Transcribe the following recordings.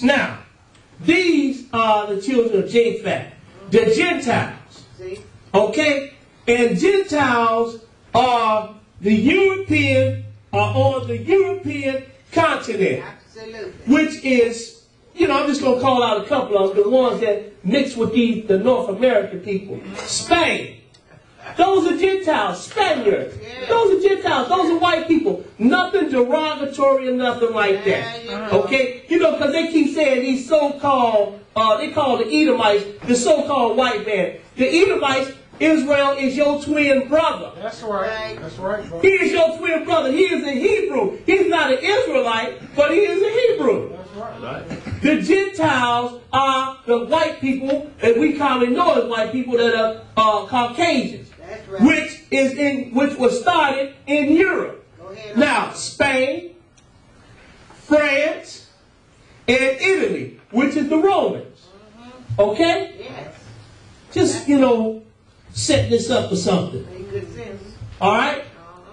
Now, these are the children of Japhet, the Gentiles. Okay? And Gentiles are the European, on the European continent. Absolutely. Which is, you know, I'm just going to call out a couple of them, the ones that mix with the North American people. Spain. Those are Gentiles, Spaniards. Yeah. Those are Gentiles. Those are white people. Nothing derogatory or nothing like that. Okay? You know, because they keep saying these so-called, they call the Edomites the so-called white man. The Edomites, Israel is your twin brother. That's right. That's right, bro. He is your twin brother. He is a Hebrew. He's not an Israelite, but he is a Hebrew. That's right. The Gentiles are the white people that we commonly know as white people that are Caucasians. Right. Which was started in Europe. Now, Spain, France, and Italy, which is the Romans. Okay? Yes. Just, you know, set this up for something. All right?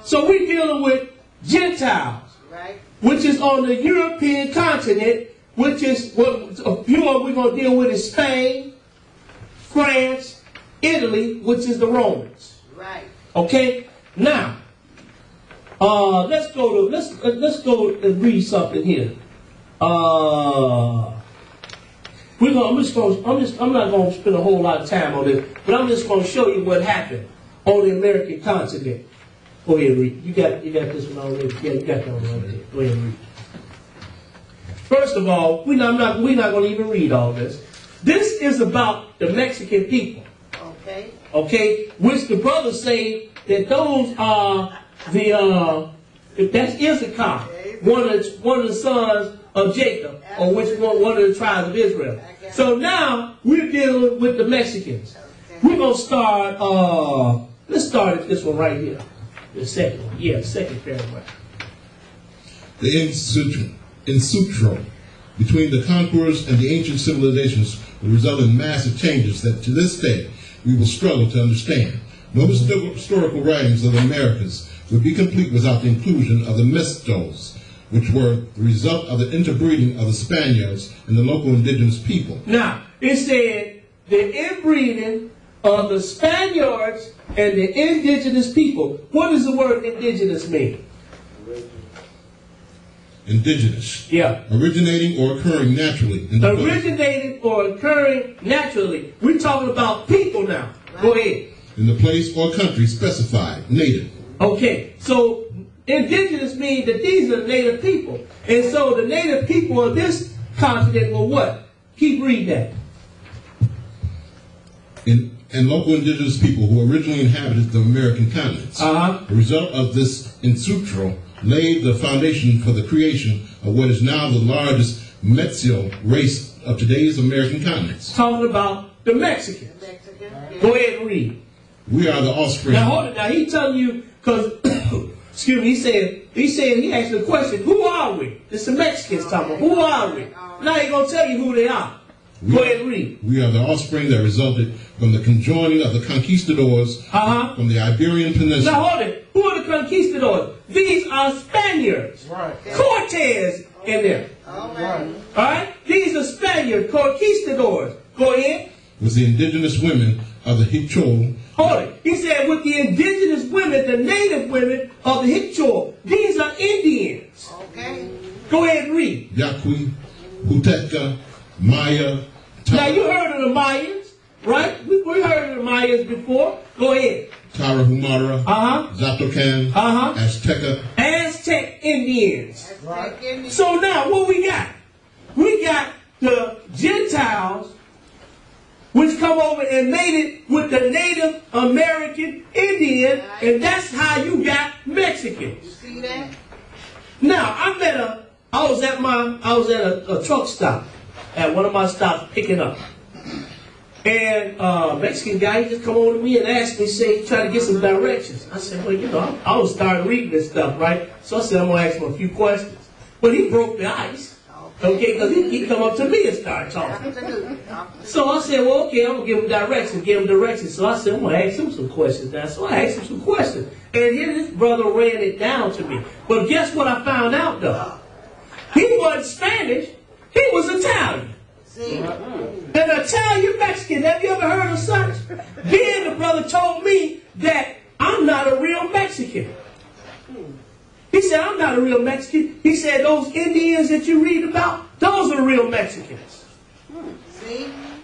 So we're dealing with Gentiles, right, which is on the European continent, which is what a few of we're going to deal with is Spain, France, Italy, which is the Romans. Right. Okay. Now, let's go and read something here. I'm not going to spend a whole lot of time on this, but I'm just going to show you what happened on the American continent. Go ahead and read. You got this one already. Yeah, you got that one already. Go ahead and read. First of all, we're not going to even read all this. This is about the Mexican people. Okay. Okay, which the brothers say that those are that's Issachar, one of the sons of Jacob, or which one of the tribes of Israel. So now we're dealing with the Mexicans. We're gonna start. Let's start at this one right here, the second one. Yeah, the second paragraph. The insutro between the conquerors and the ancient civilizations will result in massive changes that to this day we will struggle to understand. No historical writings of the Americas would be complete without the inclusion of the mestizos, which were the result of the interbreeding of the Spaniards and the local indigenous people. Now, it said the inbreeding of the Spaniards and the indigenous people. What does the word indigenous mean? Indigenous. Yeah. Originating or occurring naturally. Originating or occurring naturally. We're talking about people now. Right. Go ahead. In the place or country specified. Native. Okay. So indigenous means that these are native people. And so the native people of this continent were what? Keep reading that. And local indigenous people who originally inhabited the American continents. The result of this insutro laid the foundation for the creation of what is now the largest mestizo race of today's American continents. Talking about the Mexicans. Go ahead and read. We are the offspring. Now hold it. Now he's telling you, because, excuse me, he asked the question, who are we? It's the Mexicans talking about, who are we? Now he's going to tell you who they are. Go ahead and read. We are the offspring that resulted from the conjoining of the conquistadors from the Iberian Peninsula. Now hold it. Who are the conquistadors? These are Spaniards. Right. Cortez in there. All right. These are Spaniards, conquistadors. Go ahead. With the indigenous women of the Hichol. Hold it. He said with the indigenous women, the native women of the Hichol. These are Indians. Okay. Go ahead and read. Yaqui, Huteca, Maya. Now you heard of the Mayans, right? We heard of the Mayans before. Go ahead. Tarahumara, Zatocan, Azteca. Aztec Indians. Right. So now what we got? We got the Gentiles, which come over and made it with the Native American Indian, and that's how you got Mexicans. You see that? Now I was at a truck stop. At one of my stops picking up. And Mexican guy, he just come over to me and asked me, try to get some directions. I said, well, you know, I was starting reading this stuff, right? So I said, I'm going to ask him a few questions. But he broke the ice, okay, because he come up to me and started talking. So I said, well, okay, I'm going to give him directions. So I said, I'm going to ask him some questions now. So I asked him some questions. And here this brother ran it down to me. But guess what I found out, though? He wasn't Spanish. He was Italian. An Italian Mexican, have you ever heard of such? Then the brother told me that I'm not a real Mexican. He said, I'm not a real Mexican. He said, those Indians that you read about, those are real Mexicans.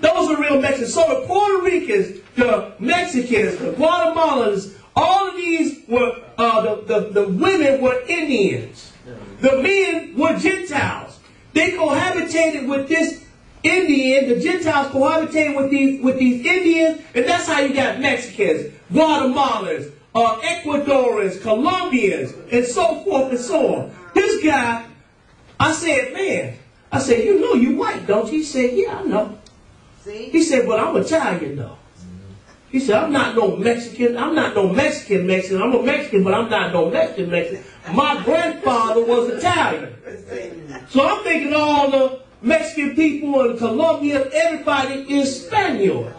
Those are real Mexicans. So the Puerto Ricans, the Mexicans, the Guatemalans, all of these were, the women were Indians. The men were Gentiles. They cohabitated with this Indian, the Gentiles cohabitated with these Indians, and that's how you got Mexicans, Guatemalans, Ecuadorians, Colombians, and so forth and so on. This guy, I said, man, I said, you know you white, don't you? He said, yeah, I know. He said, but I'm Italian though. He said, I'm not no Mexican. I'm not no Mexican. I'm a Mexican, but I'm not no Mexican. My grandfather was Italian. So I'm thinking all the Mexican people and Colombian, everybody is Spaniard.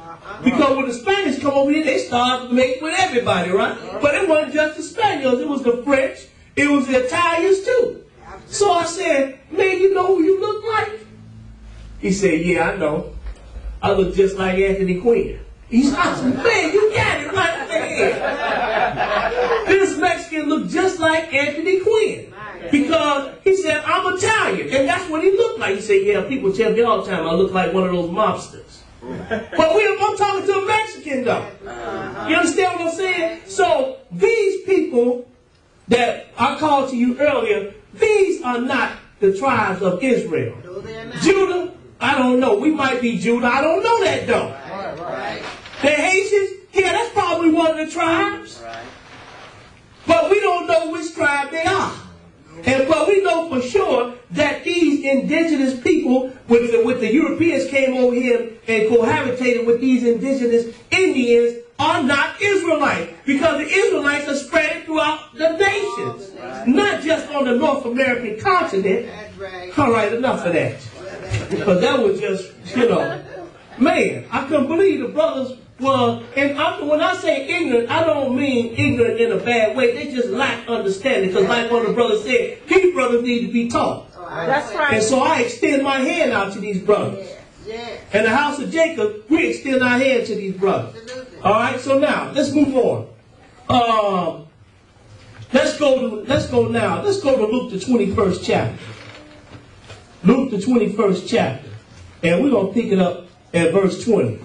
Because when the Spanish come over here, they start mating with everybody, right? But it wasn't just the Spaniards. It was the French. It was the Italians too. So I said, man, you know who you look like? He said, yeah, I know. I look just like Anthony Quinn. He said, man, you got it right there. This Mexican looked just like Anthony Quinn. Because he said, I'm Italian. And that's what he looked like. He said, yeah, people tell me all the time I look like one of those mobsters. But I'm talking to a Mexican, though. You understand what I'm saying? So these people that I called to you earlier, these are not the tribes of Israel. Judah, I don't know. We might be Judah. I don't know that, though. The Haitians, yeah, that's probably one of the tribes. But we don't know which tribe they are. But we know for sure that these indigenous people, with the Europeans came over here and cohabitated with these indigenous Indians, are not Israelites. Because the Israelites are spread throughout the nations. Not just on the North American continent. All right, enough of that. Because that was just, man, I couldn't believe the brothers were, and when I say ignorant, I don't mean ignorant in a bad way. They just lack understanding. Because like one of the brothers said, these brothers need to be taught. That's right. And so I extend my hand out to these brothers. And the house of Jacob, we extend our hand to these brothers. All right, so now, let's move on. Let's go to Luke the 21st chapter. Luke the 21st chapter. And we're going to pick it up at verse 20.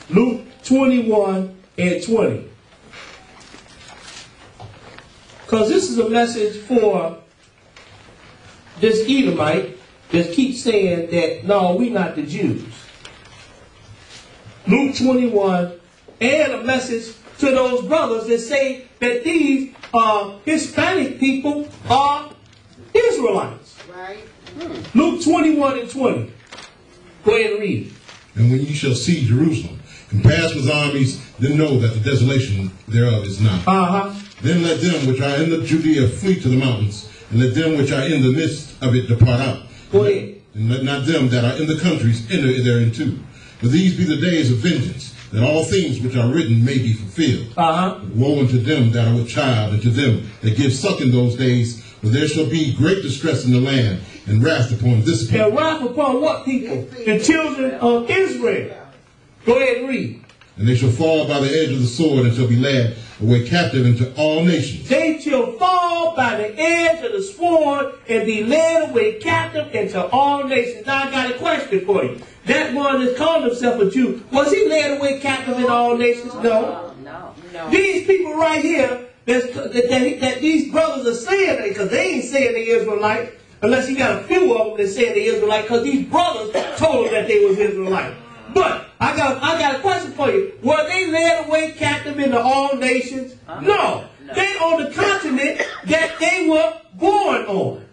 Luke 21 and 20. Because this is a message for this Edomite that keeps saying that, no, we're not the Jews. Luke 21, and a message to those brothers that say that these Hispanic people are Israelites. Right. Luke 21 and 20. Go ahead and read it. And when ye shall see Jerusalem compassed with armies, then know that the desolation thereof is not. Then let them which are in the Judea flee to the mountains, and let them which are in the midst of it depart out. Go ahead. And let not them that are in the countries enter thereinto. For these be the days of vengeance, that all things which are written may be fulfilled. Woe unto them that are with child, and to them that give suck in those days, for there shall be great distress in the land, and wrath upon this people. And wrath upon what people? The children of Israel. Go ahead and read. And they shall fall by the edge of the sword, and shall be led away captive into all nations. They shall fall by the edge of the sword and be led away captive into all nations. Now I got a question for you. That one that called himself a Jew, was he led away captive in all nations? No. These people right here, that these brothers are saying, because they ain't saying they Israelite, unless you got a few of them that say they Israelite, because these brothers told them that they was Israelite. But I got a question for you. Were they led away captive into all nations? No. They on the continent that they were born on.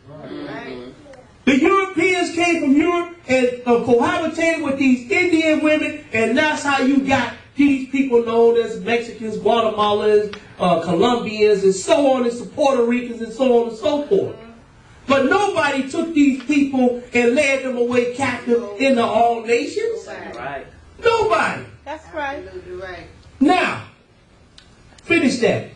The Europeans came from Europe and cohabitated with these Indian women, and that's how you got these people known as Mexicans, Guatemalans, Colombians, and so on, and Puerto Ricans, and so on and so forth. But nobody took these people and led them away captive into all nations. Nobody. That's right. Now, finish that.